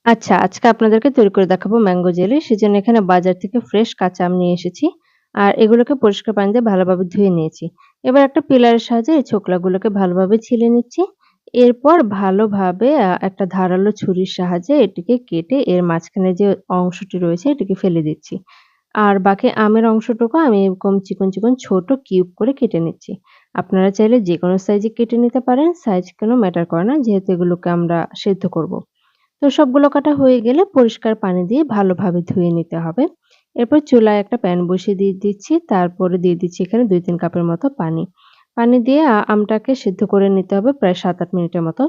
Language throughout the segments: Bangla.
আচ্ছা, আজকে আপনাদেরকে তৈরি করে দেখাবো ম্যাঙ্গো জেলি। সেজন্য এখানে বাজার থেকে ফ্রেশ কাঁচা আম নিয়ে এসেছি। আর এগুলোকে পরিষ্কার পানি দিয়ে ভালোভাবে ধুয়ে নিয়েছি। এবার একটা পিলারের সাহায্যে এই ছোকলাগুলোকে ভালোভাবে ছিলে নিচ্ছি। এরপর ভালোভাবে একটা ধারালো ছুরির সাহায্যে এটিকে কেটে এর মাঝখানে যে অংশটি রয়েছে এটিকে ফেলে দিচ্ছি। আর বাকি আমের অংশটুকু আমি এরকম চিকন, চিকন ছোট কিউব করে কেটে নিচ্ছি। আপনারা চাইলে যেকোনো সাইজে কেটে নিতে পারেন। সাইজ কোনো ম্যাটার করে না যেহেতু এগুলোকে আমরা সেদ্ধ করব। তো সবগুলো কাটা হয়ে গেলে পরিষ্কার পানি দিয়ে ভালোভাবে ধুয়ে নিতে হবে। এরপর চুলায় একটা প্যান বসিয়ে দিয়ে দিচ্ছি। তারপরে দিয়ে দিচ্ছি এখানে ২-৩ কাপের মতো পানি। পানি দিয়ে আমটাকে সিদ্ধ করে নিতে হবে প্রায় ৭-৮ মিনিটের মতো।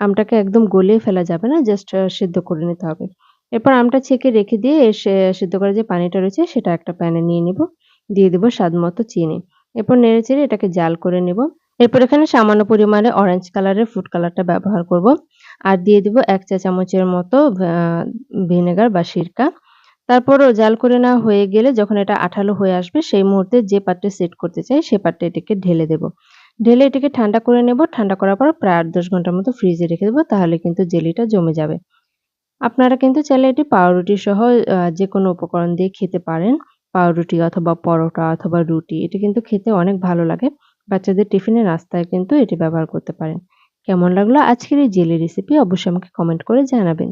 আমটাকে একদম গলিয়ে ফেলা যাবে না, জাস্ট সিদ্ধ করে নিতে হবে। এরপর আমটা ছেঁকে রেখে দিয়ে সিদ্ধ করা যে পানিটা রয়েছে সেটা একটা প্যানে নিয়ে নিব। দিয়ে দিব স্বাদমতো চিনি। এরপর নেড়েচেড়ে এটাকে জাল করে নেব। এরপর এখানে সামান্য পরিমাণে অরেঞ্জ কালারের ফুড কালারটা ব্যবহার করব। আর দিয়ে দিব ১ চা চামচের মতো ভিনেগার বা সিরকা। তারপরও জাল করে নেওয়া হয়ে গেলে যখন এটা আঠালো হয়ে আসবে সেই মুহূর্তে যে পাত্রে সেট করতে চাই সে পাত্রে এটিকে ঢেলে দেব। ঢেলে এটিকে ঠান্ডা করে নেব। ঠান্ডা করার পর প্রায় ৮-১০ ঘন্টার মতো ফ্রিজে রেখে দেব। তাহলে কিন্তু জেলিটা জমে যাবে। আপনারা কিন্তু চাইলে এটি পাউরুটি সহ যেকোনো উপকরণ দিয়ে খেতে পারেন। পাউরুটি অথবা পরোটা অথবা রুটি। এটি কিন্তু খেতে অনেক ভালো লাগে। বাচ্চাদের টিফিনে নাস্তায় কিন্তু এটি ব্যবহার করতে পারেন। কেমন লাগলো আজকের এই জেলি রেসিপি অবশ্যই আমাকে কমেন্ট করে জানাবেন।